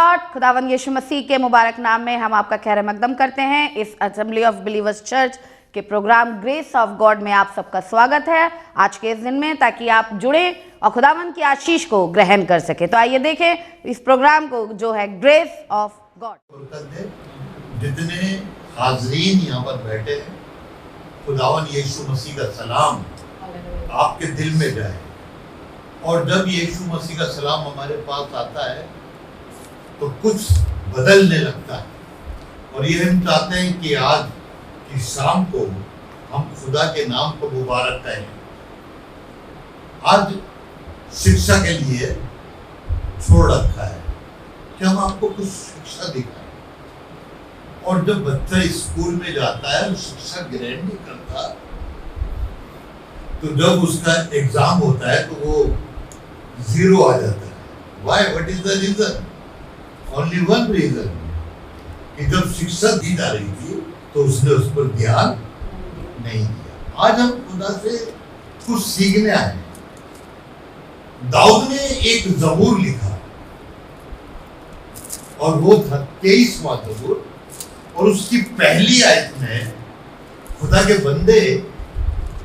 God. खुदावंद यीशु मसीह के मुबारक नाम में हम आपका खैर मकदम करते हैं। इस असेंबली ऑफ बिलीवर्स चर्च के प्रोग्राम ग्रेस ऑफ गॉड में आप सबका स्वागत है आज के इस दिन में, ताकि आप जुड़े और खुदावंद की आशीष को ग्रहण कर सके। तो आइए देखें इस प्रोग्राम को जो है ग्रेस ऑफ गॉड। जितने हाजरीन यहाँ पर बैठे हैं, खुदावंद यीशु मसीह का सलाम आपके दिल में जाए। और जब यीशु मसीह का सलाम हमारे पास आता है तो कुछ बदलने लगता है। और ये हम चाहते हैं कि आज की शाम को हम खुदा के नाम को मुबारक करें। आज शिक्षा के लिए छोड़ रखा है कि हम आपको कुछ शिक्षा दिखाएं। और जब बच्चा स्कूल में जाता है, शिक्षा ग्रहण नहीं करता, तो जब उसका एग्जाम होता है तो वो 0 आ जाता है। Why? What is the reason? Only one reason, कि जब शिक्षा दी जा रही थी तो उसने उस पर ध्यान नहीं दिया। आज हम खुदा से कुछ सीखने आए। दाऊद ने एक ज़बूर लिखा और वो था 23वां ज़बूर, और उसकी पहली आयत में खुदा के बंदे,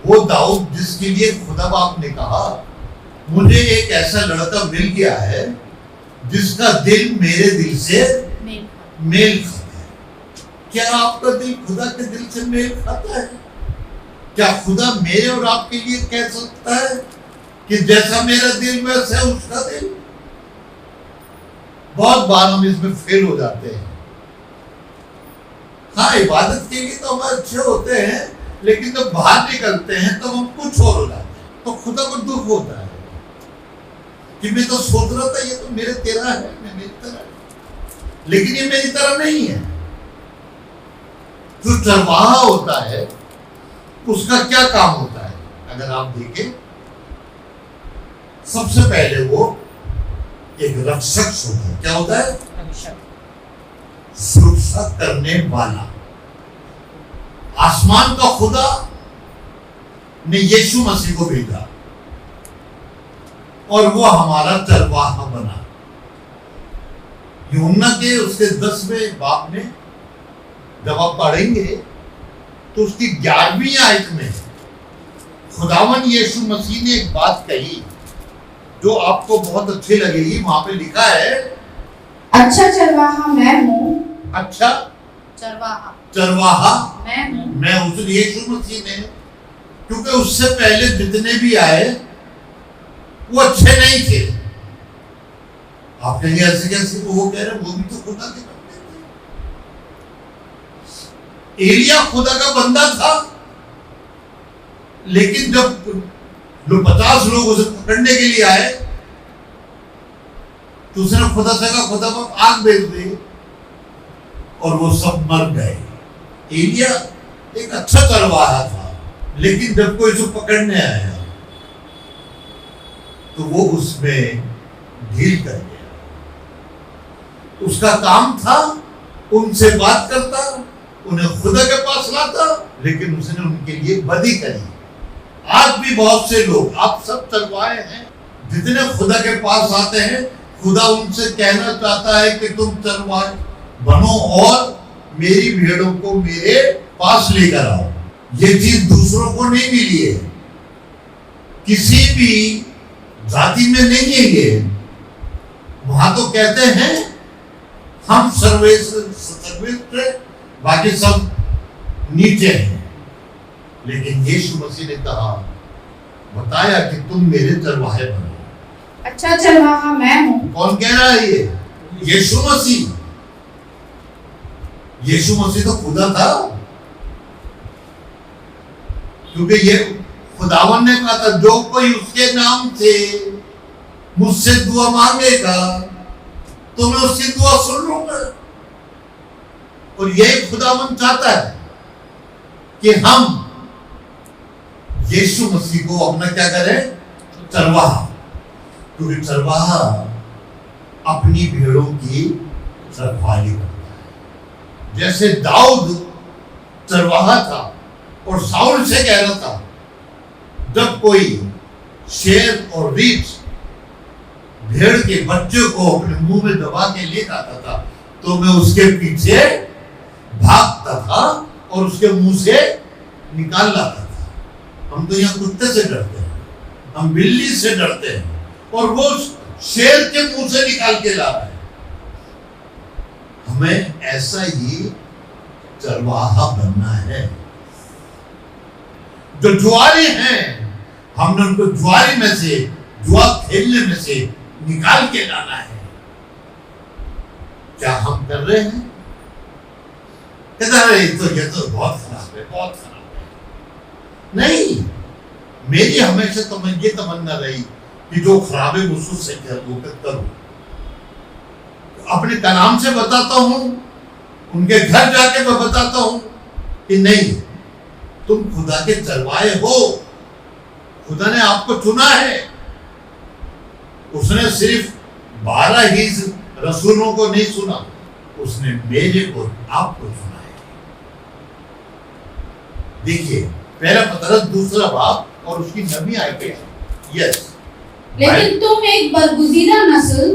वो दाऊद जिसके लिए खुदा बाप ने कहा, मुझे एक ऐसा लड़का मिल गया है जिसका दिल मेरे दिल से मेल खाता है। क्या आपका दिल खुदा के दिल से मेल खाता है? क्या खुदा मेरे और आपके लिए कह सकता है कि जैसा मेरा दिल वैसा है उसका दिल? बहुत बार हम इसमें फेल हो जाते हैं। हाँ, इबादत के लिए तो हम अच्छे होते हैं, लेकिन जब बाहर निकलते हैं तो हम कुछ और हो जाते हैं। तो खुदा को दुख होता है कि मैं तो सोच रहा था ये तो मेरे तेरा है, मैं मेरी तरह, लेकिन ये मेरी तरह नहीं है। जो चरवाहा होता है उसका क्या काम होता है? अगर आप देखें, सबसे पहले वो एक रक्षक होता है। क्या होता है? रक्षक, सुरक्षा करने वाला। आसमान का खुदा ने यीशु मसीह को भेजा और वो हमारा चरवाहा बना। यूहन्ना के उसके 10वें बाब में जब आप पढ़ेंगे तो उसकी 11वीं आयत में खुदावन यीशु मसीह ने एक बात कही जो आपको बहुत अच्छी लगेगी। वहां पे लिखा है, अच्छा चरवाहा मैं हूँ। अच्छा चरवाहा मैं हूँ। यीशु मसीह ने, क्योंकि उससे पहले जितने भी आए वो अच्छे नहीं थे। आप कहेंगे ऐसे कैसे? वो कह रहे वो भी तो खुदा के बंदे थे। एलिया खुदा का बंदा था, लेकिन जब 50 लोग उसे पकड़ने के लिए आए तो उसने खुदा से कहा, खुदा बाप आग भेज दे, और वो सब मर गए। एलिया एक अच्छा चरवाहा था, लेकिन जब कोई उसे पकड़ने आया तो वो उसमें ढील कर गया। उसका काम था उनसे बात करता, उन्हें खुदा के पास लाता, लेकिन उसने उनके लिए बदी करी। आज भी बहुत से लोग, आप सब चरवाहे हैं, जितने खुदा के पास आते हैं, खुदा उनसे कहना चाहता है कि तुम चरवाहे बनो और मेरी भेड़ों को मेरे पास लेकर आओ। ये चीज दूसरों को नहीं मिली है, किसी भी जाति में नहीं है ये। वहां तो कहते हैं हम सर्वश्रेष्ठ, बाकी सब नीचे हैं, लेकिन यीशु मसीह ने कहा, बताया कि तुम मेरे चरवाहे बनो। अच्छा चरवाहा मैं हूँ। कौन कह रहा है ये? यीशु मसीह। यीशु मसीह तो खुदा था, क्योंकि ये खुदावन ने कहा था, जो कोई उसके नाम से मुझसे दुआ मांगेगा तो मैं उसकी दुआ सुन लूंगा। और यही खुदावन चाहता है कि हम यीशु मसीह को अपना क्या करें? चरवाहा। क्योंकि चरवाहा अपनी भेड़ों की रखवाली करता है। जैसे दाऊद चरवाहा था और साउल से कह रहा था, जब कोई शेर और रीछ भेड़ के बच्चे को अपने मुंह में दबा के ले जाता था तो मैं उसके पीछे भागता था और उसके मुंह से निकाल लाता था। हम तो यहाँ कुत्ते से डरते हैं, हम बिल्ली से डरते हैं और वो शेर के मुंह से निकाल के ला रहा है। हमें ऐसा ही चरवाहा बनना है। जो जुआरी हैं, हमने उनको जुआरी में से, जुआ खेलने में से निकाल के लाना है। क्या हम कर रहे हैं? कहता है ये तो बहुत खराब है, बहुत खराब है। नहीं, मेरी हमेशा तो ये तमन्ना रही कि जो खराब है उसको सही करो। अपने कलाम से बताता हूं, उनके घर जाके मैं बताता हूं कि नहीं, तुम खुदा के चरवाहे हो। खुदा ने आपको चुना है। उसने सिर्फ 12 ही रसूलों को नहीं सुना, उसने मेरे को, आपको चुना है। देखिए पहला पतरस 2 बाब और उसकी 9वीं आयत है। यस, लेकिन तुम एक बरगुजीदा नस्ल,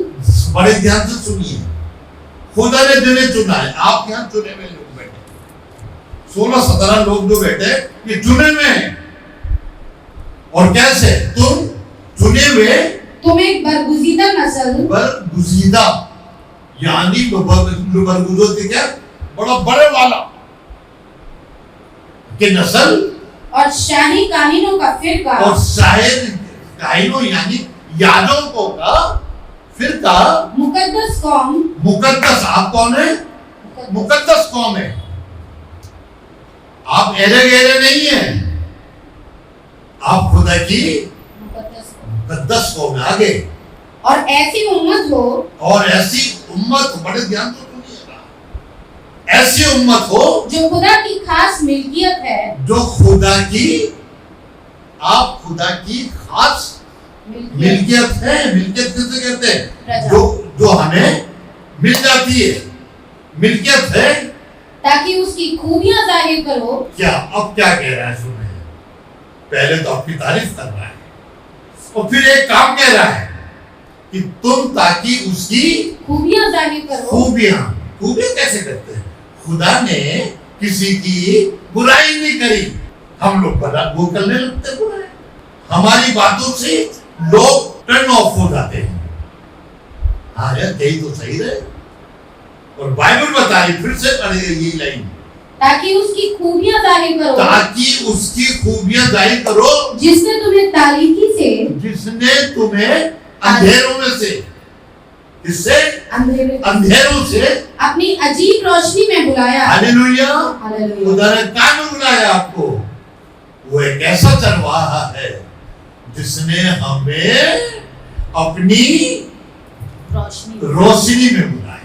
बड़े ध्यान से सुनिए, खुदा ने जिन्हें चुना है। आप यहाँ चुने हुए लोग बैठे, 16-17 लोग जो बैठे ये चुने हुए हैं। और कैसे? तुम चुने हुए, तुम एक बरगुजीदा नस्ल, बरगुजीदा यानी बरगुजो थे क्या? बड़ा बड़े वाला के नस्ल, और शाही काहिनों का फिरका, और शायद काहिनों यानी याजकों का फिरका, मुकद्दस कौम। मुकद्दस, आप कौन है? मुकद्दस कौम है। आप एरे गेरे नहीं है, आप खुदा की मुकद्दस कौम है। आगे, और ऐसी उम्मत हो, और ऐसी उम्मत, बड़े ध्यान से सुनिएगा, ऐसी उम्मत हो जो खुदा की खास मिल्कियत है, जो खुदा की, आप खुदा की खास मिल्कियत है। मिल्कियत किसे कहते हैं? जो हमें मिल जाती है, मिल्कियत है, ताकि उसकी खूबियां जाहिर करो। क्या अब क्या कह रहा है? सुने, पहले तो आपकी तारीफ कर रहा है और फिर एक काम कह रहा है कि तुम ताकि उसकी खूबियां जाहिर करो। खूबियां कैसे करते हैं? खुदा ने किसी की बुराई नहीं करी, हम लोग वो करने लगते बुराई। हमारी बातों से लोग टर्न ऑफ हो जाते हैं। हाँ यार, यही तो सही रहे। और बाइबल बता रही, फिर से पढ़ेगा यही लाइन, ताकि उसकी खूबियां जाहिर करो, ताकि उसकी खूबियां जाहिर करो, जिसने तुम्हें तारीकी से, जिसने तुम्हें अंधेरों में से, इससे अंधेरों से अपनी अजीब रोशनी में बुलाया। Hallelujah, hallelujah. खुदा ने कहाँ में बुलाया आपको? वो एक ऐसा चरवाहा है जिसने हमें अपनी रोशनी में बुलाया।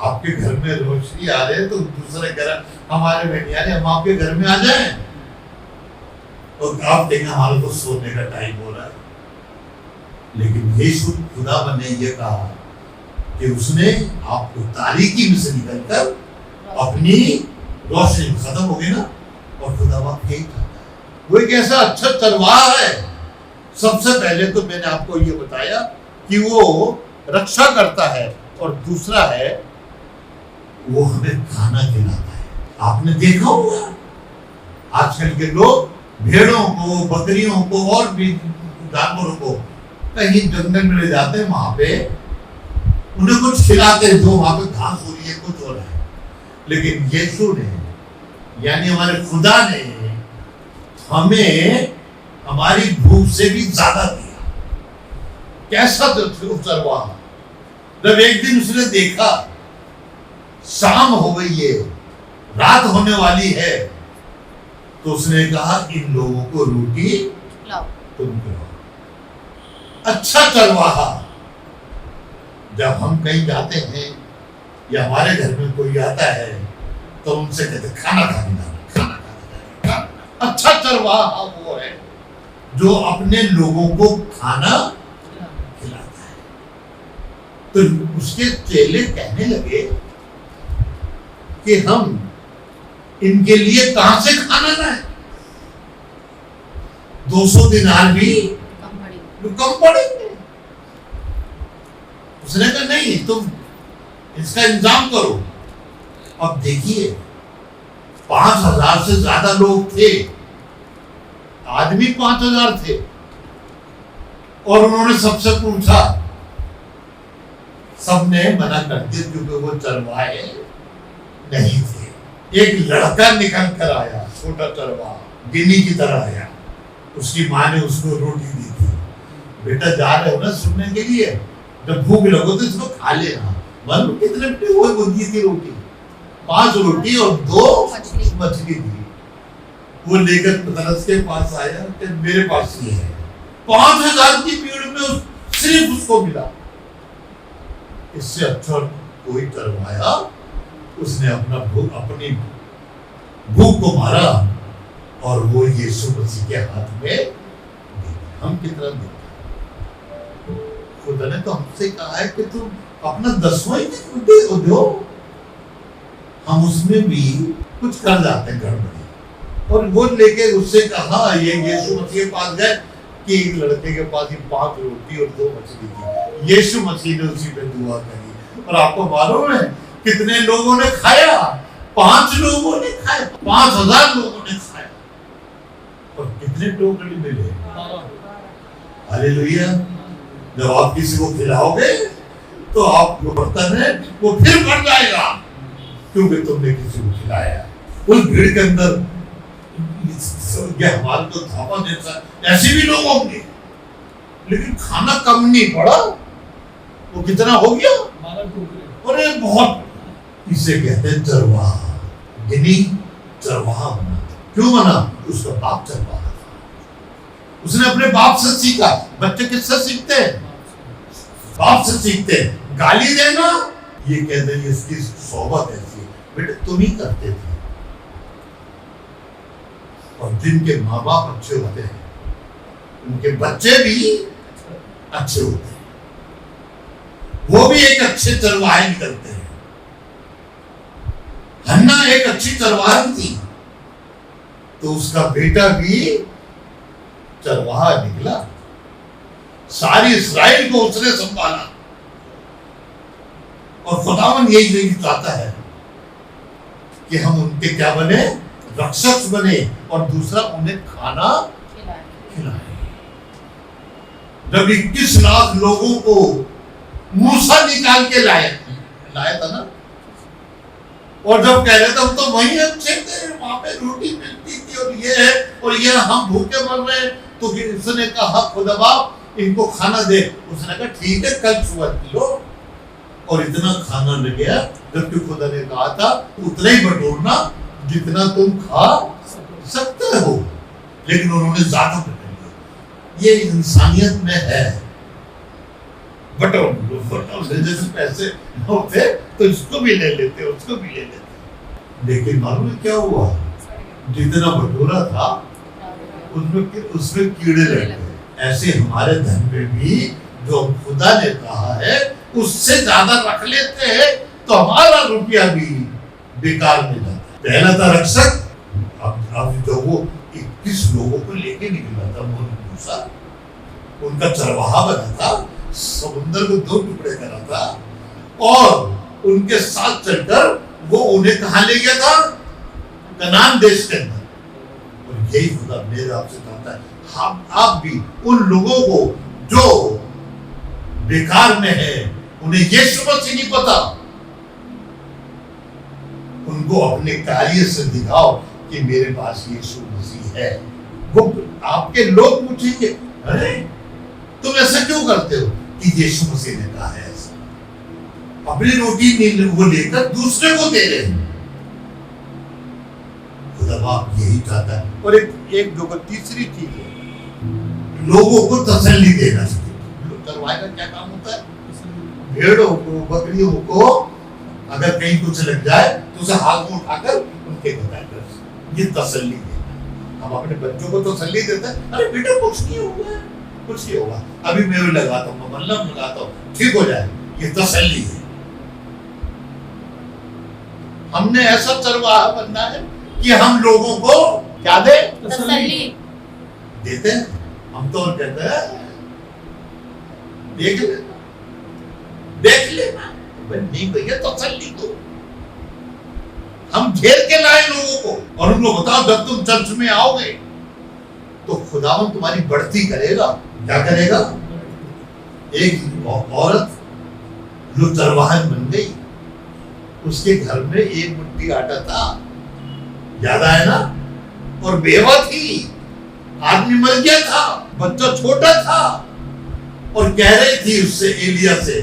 आपके घर में रोशनी आ रहे तो दूसरे घर हमारे में नहीं आ रहे, हम आपके घर में आ जाएं और आप देखें हमारे को सोने का टाइम हो रहा है। लेकिन यीशु खुदा ने ये कहा कि उसने आपको तारीकी में से निकलकर अपनी रोशनी खत्म हो गई ना, और खुदा बाप यही चाहता है। वो एक ऐसा अच्छा चरवाहा है। सबसे पहले तो मैंने आपको ये बताया कि वो रक्षा करता है, और दूसरा है वो हमें खाना खिलाता है। आपने देखा होगा आजकल के लोग भेड़ों को, बकरियों को और भी जानवरों को कहीं जंगल में ले जाते हैं, वहां पे उन्हें कुछ खिलाते हैं, जो वहां पे घास हो रही है, कुछ हो रहा है। लेकिन यीशु ने, यानी हमारे खुदा ने हमें हमारी भूख से भी ज्यादा दिया। कैसा चरवाहा? जब एक दिन उसने देखा शाम हो गई है, रात होने वाली है, तो उसने कहा इन लोगों को रोटी तुम खिलाओ। अच्छा चरवाहा, जब हम कहीं जाते हैं या हमारे घर में कोई आता है तो उनसे कहते खाना खाने जाना। अच्छा चरवाहा वो है जो अपने लोगों को खाना खिलाता है। तो उसके चेले कहने लगे कि हम इनके लिए कहां से खाना लाए? 200 दिनार भी जो कम पड़ेंगे। उसने कहा नहीं, तुम इसका इंतजाम करो। अब देखिए 5,000 से ज्यादा लोग थे, आदमी 5,000 थे, और उन्होंने सबसे पूछा, सबने मना कर दिया क्योंकि वो चरवाहे नहीं थे। एक लड़का निकल कर आया, छोटा चरवाहा, गिनी की तरह आया। उसकी माँ ने उसको रोटी दी थी, बेटा जा रहे हो ना सुनने के लिए, जब भूख लगो तो इसको खा लेना। मालूम कितने वो दी थी रोटी, 5 रोटी और 2 मछली दी। वो लेकर पतरस के पास आया कि मेरे पास ये है। 5,000 की भीड़ में सिर्फ उसको मिला। इससे अच्छा कोई करवाया, उसने अपनी भूख को मारा और वो यीशु मसीह के हाथ में। हम कितना देते, खुदा ने तो हमसे कहा है कि तुम अपना 10वां ही दो। हम उसमें भी कुछ कर जाते हैं गड़बड़ी, और वो लेके उससे कहा, ये यीशु मसीह के पास गए कि एक लड़के के पास ही 5 रोटी और 2 मछली थी। यीशु मसीह ने उसी पे दुआ करी, और आपको मालूम है कितने लोगों ने खाया? 5 लोगों ने खाया, 5,000 लोगों ने खाया, और कितने टोकरी मिले? हालेलुया। जब आप किसी को खिलाओगे तो आपको बर्तन है वो फिर भर जाएगा, क्योंकि तुमने किसी को खिलाया। उस भीड़ के अंदर ये हमारे तो धावा देता है, ऐसे भी लोग होंगे, लेकिन खाना कम नहीं पड़ा। वो कितना हो गया? और ये बहुत, इसे कहते हैं चरवाहा। गिनी चरवाहा बना। क्यों बना? उसका बाप चरवाहा था। उसने अपने बाप से सीखा। बच्चे किससे सीखते हैं? बाप से सीखते हैं। गाली देना, ये कहते हैं इसकी सोबत ऐसी, बेटे तुम ही करते थे। और जिनके माँ बाप अच्छे होते हैं उनके बच्चे भी अच्छे होते हैं, वो भी एक अच्छे चरवाहे निकलते हैं। हन्ना एक अच्छी चरवाही थी, तो उसका बेटा भी चरवाहा निकला। सारी इस्राएल को उसने संभाला, और खुदावन यही चाहता है कि हम उनके क्या बने? रक्षक बने, और दूसरा उन्हें खाना खिलाए। जब 21 लाख लोगों को मूसा निकाल के लाया था ना, और जब कह रहे थे हम तो वहीं अच्छे थे, वहां पे रोटी मिलती थी और ये है और ये, हम भूखे मर रहे हैं, तो फिर उसने कहा खुदा बाप इनको खाना दे। उसने कहा ठीक है, कल सुबह लो, और इतना खाना लग गया, जबकि खुदा ने कहा था उतना ही बटोरना जितना तुम खा सकते हो, लेकिन उन्होंने ज्यादा बटोर लिया। ये इंसानियत में है, बटोर जैसे पैसे होते तो इसको भी ले लेते, उसको भी ले लेते। लेकिन मालूम है क्या हुआ? जितना बटोरा था उसमें कीड़े लग गए। ऐसे हमारे धन में भी जो खुदा ने कहा है उससे ज्यादा रख लेते हैं, तो हमारा रुपया भी बेकार में जाता है। पहला था रक्षक, अब जो वो 21 लोगों को लेके निकला था मूसा, उनका चरवाहा बना था, समुद्र को 2 टुकड़े करा था, और उनके साथ चलकर वो उन्हें कहां ले गया था? कनान देश के अंदर। और यही खुदा मेरे आपसे चाहता है, हम आप भी उन लोगों को जो बेकार में है, उन्हें यीशु मसीह नहीं पता, उनको अपने कार्य से दिखाओ कि मेरे पास यीशु मसीह है। वो आपके लोग पूछेंगे, अरे तुम ऐसा क्यों करते हो? कि यीशु मसीह ने कहा है ऐसा। अपनी रोटी वो लेकर दूसरे को दे रहे हैं। खुदा बाप यही चाहता है। और एक दो तीसरी चीज है, लोगों को तसल्ली देना चाहिए। चरवाहे का क्या काम होता है? भेड़ों को, बकरियों को अगर कहीं कुछ लग जाए तो उसे हाथ में उठाकर उनके बताया, ये तसल्ली देना। हम अपने बच्चों को तसल्ली देते हैं, अरे बेटा कुछ नहीं होगा, कुछ नहीं होगा, अभी मैं लगाता हूँ, मल्लम लगाता हूँ, ठीक हो जाए। ये तसल्ली है। हमने ऐसा चरवाहा बनना है कि हम लोगों को क्या दे? तसल्ली देते हैं। हम तो कहते हैं देख लेना। नहीं भैया तसल्ली दो। हम घेर के लाए लोगों को और उनको बताओ जब तुम चर्च में आओगे तो खुदावन तुम्हारी बढ़ती करेगा। क्या करेगा? एक औरत जो चरवाहन बन गई, उसके घर में एक मुट्ठी आटा था, याद आया ना? और बेवा थी, आदमी मर गया था, बच्चा छोटा था, और कह रही थी उससे, एलिया से,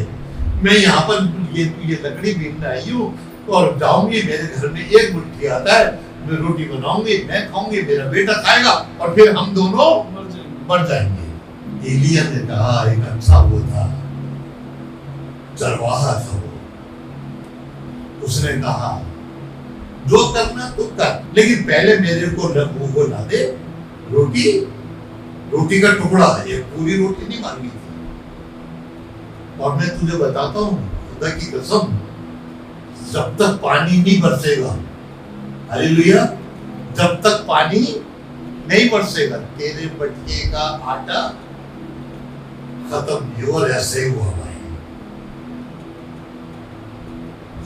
मैं यहाँ पर ये लकड़ी बीनने आई हूँ और जाऊंगी, मेरे घर में एक मुट्ठी आता है, मैं रोटी बनाऊंगी, मैं खाऊंगी, मेरा बेटा खाएगा और फिर हम दोनों मर जाएंगे। एलिया ने कहा, एक अच्छा वो था, चरवाहा था वो, उसने कहा जो करना तू कर, लेकिन पहले मेरे को मुंह को ला दे रोटी का टुकड़ा, एक पूरी रोटी नहीं मांगी थी। और मैं तुझे बताता हूँ खुदा की कसम, जब तक पानी नहीं बरसेगा, हालेलुया, जब तक पानी नहीं बरसेगा तेरे मटके का आटा खत्म नहीं। और ऐसे ही हुआ भाई।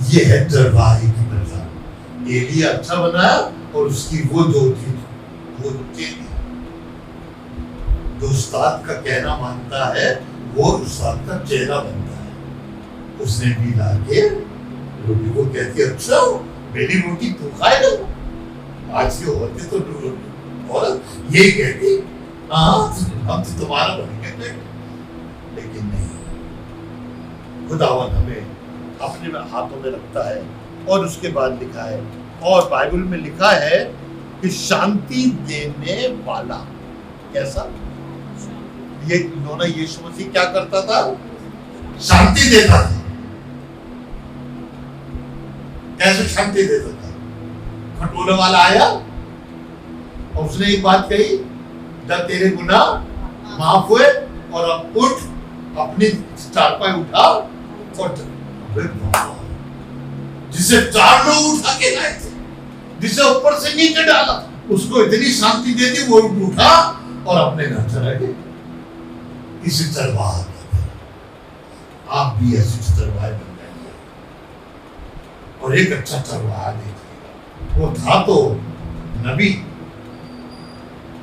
ये है चरवाहे की मिसाल। एलिया अच्छा बनाया और उसकी वो जो थी वो चेली, जो उस्ताद का कहना मानता है वो उस्ताद का चेला बनता है। उसने भी लाके रोटी को कहती, अच्छा मेरी रोटी तू खाएगा? आज के होते तो औरत यही कहती, हाँ हम तो तुम्हारा बनेंगे। लेकिन नहीं, खुदावन हमें अपने हाथों में रखता है। और उसके बाद लिखा है, और बाइबल में लिखा है कि शांति देने वाला। कैसा? ये दोनों यीशु मसीह क्या करता था? शांति देता था। कैसे शांति देता था? खटोले वाला आया और उसने एक बात कही, जब तेरे गुनाह माफ हुए और अब उठ, अपनी चारपाई उठा और जिसे 4 लोग उठा के लाए थे, जिसे ऊपर से नीचे डाला, उसको इतनी शांति दे दी, वो उठा और अपने घर चला गया। इसी चरवाहा आप भी ऐसे चरवाहे बन जाएंगे। और एक अच्छा चरवाहा देखिए, वो था तो नबी,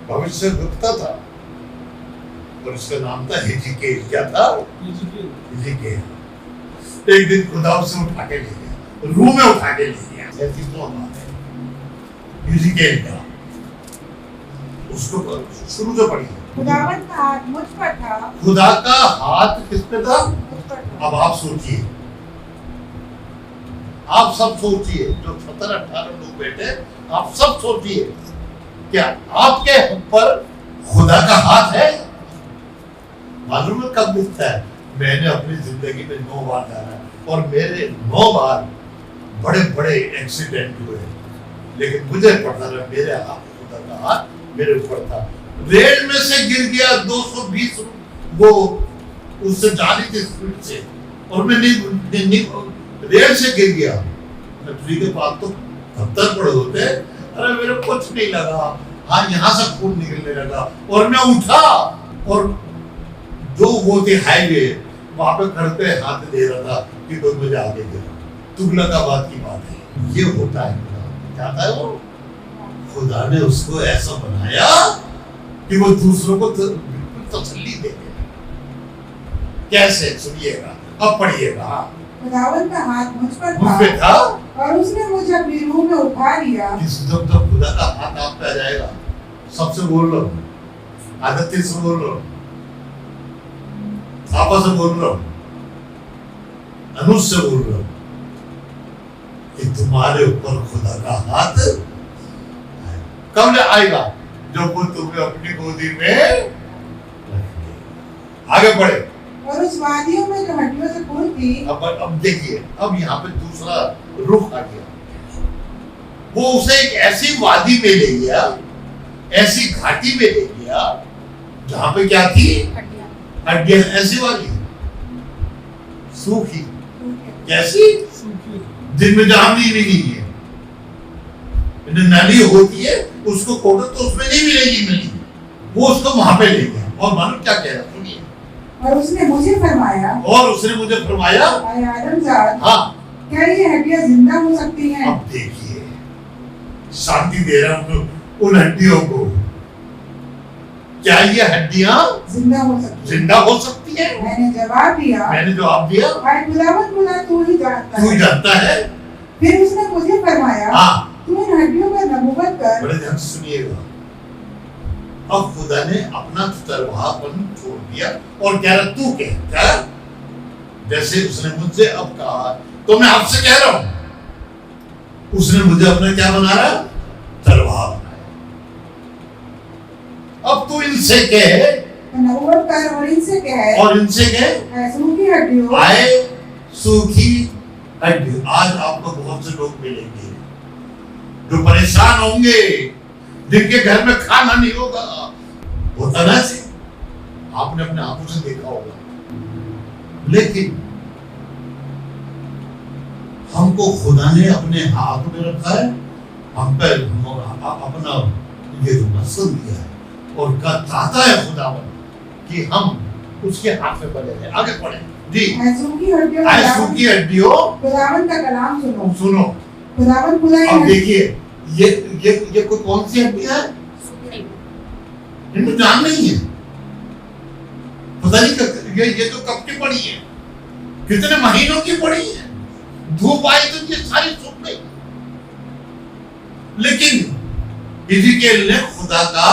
भविष्य वक्ता था, और उसका नाम था हिजकियेल। क्या था? हिजकियेल। एक दिन खुदा उसे उठा के ले गया, रूम में उठा के ले गया। ऐसी तो बात है हिजकियेल का। उसको शुरू से पढ़िए। खुदावन का हाथ मुझ पर था। खुदा का हाथ किस पे था? मुझ पर था। अब आप सोचिए, आप सब सोचिए, जो 17-18 लोग बैठे, आप सब सोचिए, क्या आपके ऊपर खुदा का हाथ है? मालूम है कब दिखता है? मैंने अपनी जिंदगी में 9 बार जाना और मेरे 9 बार बड़े बड़े एक्सीडेंट हुए, लेकिन मुझे पता रहा मेरे हाथ, खुदा का हाथ मेरे ऊपर था। रेल में से गिर गया 220, वो उससे जा रही थी स्पीड से, और मैं रेल से गिर गया। ट्री के पास तो 70 पड़े होते, अरे मेरे कुछ नहीं लगा, हाँ यहाँ से खून निकलने लगा, और मैं उठा और जो वो थी हाईवे, वहां पे खड़े पे हाथ दे रहा था कि कोई मुझे आगे गिरा। तुगलकाबाद की बात है, ये होता है। क्या था वो? खुदा ने उसको ऐसा बनाया कि वो दूसरों को बिल्कुल तसल्ली दे दे। कैसे? सुनिएगा, अब पढ़िएगा। खुदावन का हाथ मुझ पर मुझ पे था और उसने मुझे अपनी रूह में उठा लिया। जब तक खुदा का हाथ आप पे आ जाएगा, सबसे बोल रहा हूँ, आदत से बोल रहा हूँ, आपस से बोल रहा हूँ, अनुज से बोल रहा हूँ कि तुम्हारे ऊपर खुदा का हाथ कब आएगा? जब वो तुम्हें अपनी गोदी में रखेगा। आगे बढ़े। और उस वादियों में जो हड्डियों से पूर्ण थी। अब देखिए, अब यहाँ पे दूसरा रुख आ गया। वो उसे एक ऐसी वादी में ले गया, ऐसी घाटी में ले गया जहां पे क्या थी? हड्डियां। ऐसी वाली सूखी, कैसी? जिनमें जान नहीं मिली है, नली होती है, उसको कोड़ो तो उसमें नहीं मिलेगी नली। वो उसको वहां पे ले गया, और मालूम क्या कह रहा? सुनिए। और उसने मुझे फरमाया, और उसने मुझे फरमाया, आए आदमजाद, हाँ क्या ये हड्डियां जिंदा हो सकती हैं? अब देखिए शांति दे रहा हूं उन हड्डियों को, क्या ये हड्डियां जिंदा हो सकती हैं? जिंदा हो सकती है? मैंने जवाब दिया, मैंने जवाब दिया, आए खुदावंद खुदा तू ही जानता तू है। जानता है। फिर उसने मुझे फरमाया, हाँ तू इन हड्डियों पर नबूवत कर। बड़े ध्यान से सुनिएगा। अब खुदा ने अपना तरवाहपन छोड़ दिया और कह रहा तू क्या, जैसे उसने मुझसे अब कहा तो मैं आपसे कह रहा हूं, उसने मुझे अपना क्या बना रहा, तरवाह बनाया। अब तू इनसे कह, नबूवत कर और इनसे कह, और इनसे कह, ऐ सूखी हड्डियों, आए सूखी हड्डी। आज आपको बहुत से लोग मिलेंगे जो परेशान होंगे, जिनके घर में खाना नहीं होगा, होता ना से आपने अपने आंखों से देखा होगा। लेकिन हमको खुदा ने अपने हाथ में रखा है, हम पे अपना ये जो मकसद दिया है और का चाहता है खुदा कि हम उसके हाथ में बने रहे। आगे पढ़े जी। ऐ सूखी हड्डियों, आए सूखी हड्डियों खुदावंद का कलाम सुनो। सुनो। खुदावंद खुदा अब देखिए ये कोई कौन सी हड्डियां है, इनको जान नहीं है, पता नहीं ये तो कब की पड़ी है, कितने महीनों की पड़ी है, धूप आई तो ये सारी सूख गई। लेकिन इज़राइल ने खुदा का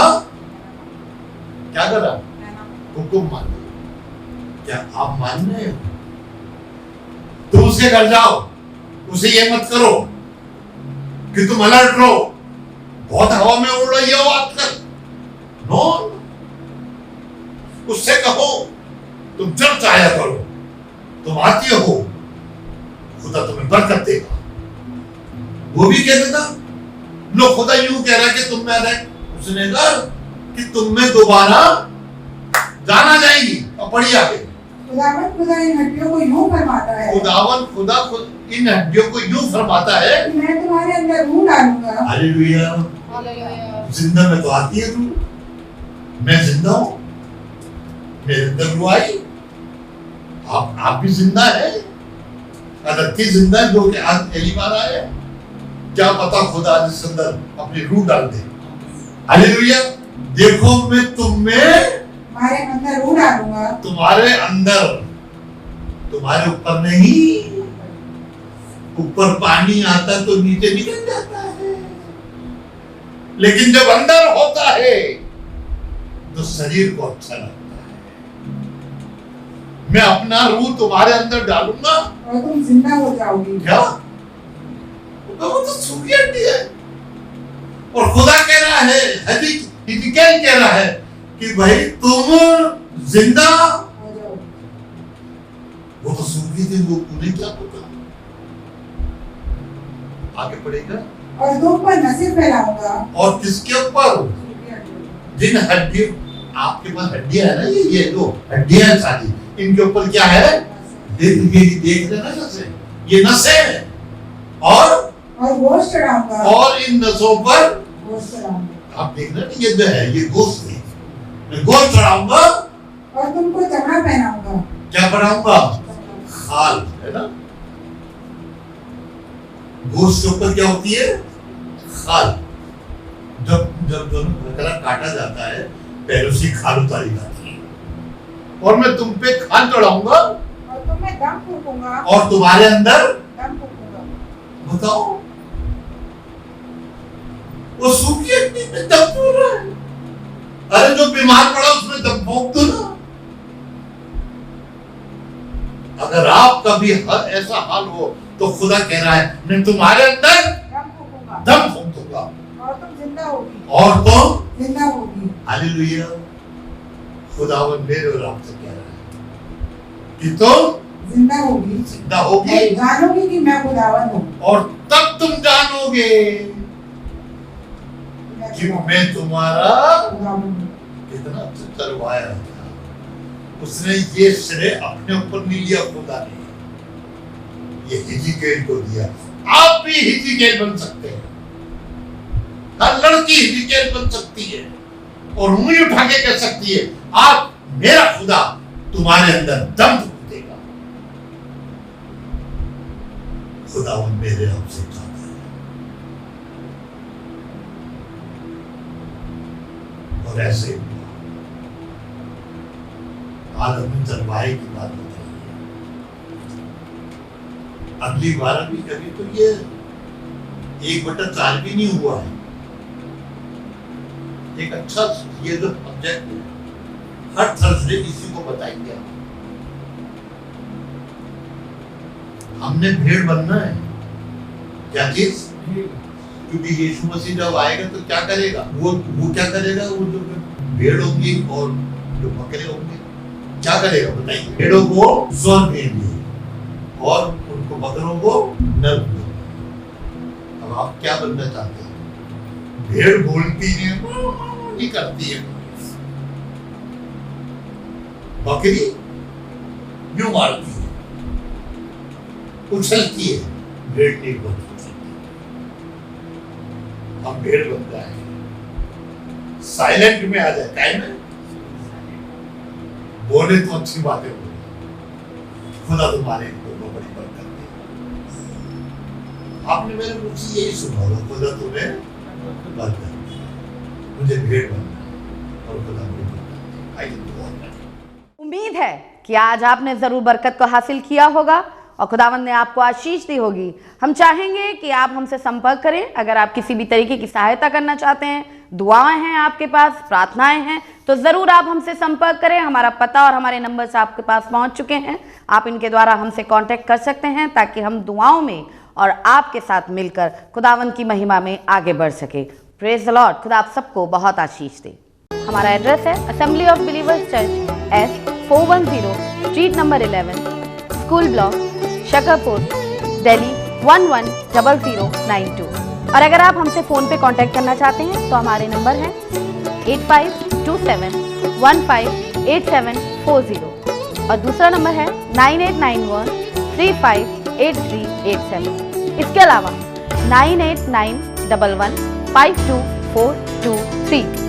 क्या करा, हुक्म मान लिया। क्या आप मान रहे हो? तुम उसके घर जाओ, उसे ये मत करो कि तुम अलर्ट रहो, बहुत हवा में उड़ रही हो आजकल। नो, उससे कहो तुम चर्च आया करो, तुम आती हो, खुदा तुम्हें बरकत देगा। वो भी कह देता लो खुदा यूं कह रहा है कि तुम में रहे, उसने कहा कि तुम में दोबारा जाना जाएगी। और पढ़िए आगे। खुदावंद खुदा इन हड्डियों को यूं फरमाता है, खुदावन खुदा इन हड्डियों को यूं फरमाता है, कि मैं तुम्हारे अंदर रूह डालूंगा। हालेलुया। जिंदा में तो आती है तू, मैं जिंदा हूं, मेरे अंदर रूह आई। आप भी जिंदा है, अदत्ती जिंदा है, जो कि आज पहली बार आए। क्या पता खुदा आज इसके अंदर अपनी रूह डाल दे। हालेलुया। देखो मैं तुम में तुम्हारे अंदर रूह डालूंगा, तुम्हारे अंदर, तुम्हारे ऊपर नहीं, ऊपर पानी आता तो नीचे निकल जाता है, लेकिन जब अंदर होता है तो शरीर को अच्छा लगता है। मैं अपना रूह तुम्हारे अंदर डालूंगा और तुम जिंदा हो जाओगी। क्या? वो तो सूखी हड्डी है। और खुदा कह रहा है, हिजकिय्याह कह रहा है कि भाई तुम जिंदा हो जाओ। वो तो सूखी थी, वो उन्हें क्या पता। आगे पढ़ेगा। और तुम पर नसें फैलाऊंगा। और किसके ऊपर? जिन हड्डियों, आपके पास हड्डियां है ना, ये दो हड्डियां हैं सारी, इनके ऊपर क्या है? देख लेना नसें, ये नसें हैं। और गोश्त चढ़ाऊंगा। और इन नसों पर गोश्त चढ़ाऊंगा। आप देख रहे हैं ये जो है, ये गोश्त है, मैं गोश्त चढ़ाऊंगा। और तुमको चमड़ा पहनाऊंगा। क्या पहनाऊंगा? खाल, है ना। गोश्त के ऊपर क्या होती है? खाल। जब जब दोनों बकरा काटा जाता है, पहले उसकी खाल उतारी जाती है। और मैं तुम पे खाल चढ़ाऊंगा और तुम्हें दम फूंकूंगा। और तुम्हारे अंदर दम फूंकूंगा। बताओ, वो सूखी हड्डी में दम फूक रहा है। अरे जो बीमार पड़ा उसमें दम फूक दो ना। अगर आप कभी ऐसा हाल हो तो खुदा कह रहा है मैं तुम्हारे अंदर दम फूंकूंगा। दम फूक दूंगा और तुम जिंदा होगी। और तुम जिंदा होगी। हालेलुया। खुदावन मेरे और आपसे कह रहा है कि तुम जिंदा होगी। जिंदा होगी जानोगी कि मैं खुदावन हूँ। और तब तुम जानोगे कि मैं तुम्हारा खुदावन हूँ। कितना अच्छा करवाया था। उसने ये श्रेय अपने ऊपर नहीं लिया, खुदा ने ये हिजकिय्याह को दिया। आप भी हिजकिय्याह बन सकते हैं, हर लड़की हिजकिय्याह बन सकती है और उंगली उठा के कह सकती है आप मेरा खुदा तुम्हारे अंदर दम फूटेगा। खुदावन मेरे रब से चाहता है, और ऐसे आज हमें चरवाहे की बात बताइए। अगली बार अभी कभी तो ये 1/4 भी नहीं हुआ है। एक अच्छा ये जो सब्जेक्ट है, हर थर्सडे किसी को बताएंगे। हमने भेड़ बनना है। क्या चीज? क्योंकि यीशु मसीह जब आएगा तो क्या करेगा? वो क्या करेगा? वो जो भेड़ होंगी और जो बकरे होंगे, क्या करेगा बताइए? भेड़ों को स्वर्ग देंगे और उनको बकरों को नर्क देंगे। अब आप क्या बनना चाहते हैं? भेड़ बोलती है, नहीं करती है। बकरी यूं मारती है, उछलती है, भेड़ नहीं बोलती। हम भेड़ बनता है, साइलेंट में आ जाता है। बोले तो अच्छी बातें बोले, खुदा तुम्हारे को बड़ी बरकत दे। आपने मेरे मुझे यही सुना होगा, खुदा तुम्हें बरकत दे। मुझे भेड़ बनना है और खुदा मुझे बरकत दे। उम्मीद है कि आज आपने जरूर बरकत को हासिल किया होगा और खुदावंद ने आपको आशीष दी होगी। हम चाहेंगे कि आप हमसे संपर्क करें। अगर आप किसी भी तरीके की सहायता करना चाहते हैं, दुआएं हैं आपके पास, प्रार्थनाएं हैं, तो ज़रूर आप हमसे संपर्क करें। हमारा पता और हमारे नंबर्स आपके पास पहुंच चुके हैं। आप इनके द्वारा हमसे कांटेक्ट कर सकते हैं ताकि हम दुआओं में और आपके साथ मिलकर खुदावंद की महिमा में आगे बढ़ सके। Praise the Lord. खुदा आप सबको बहुत आशीष दे। हमारा एड्रेस है assembly of believers church, S410 street number 11, school block, Shakarpur, Delhi 110092। और अगर आप हमसे फ़ोन पे कांटेक्ट करना चाहते हैं तो हमारे नंबर हैं 8527158740 और दूसरा नंबर है 9891358387। इसके अलावा 9891152423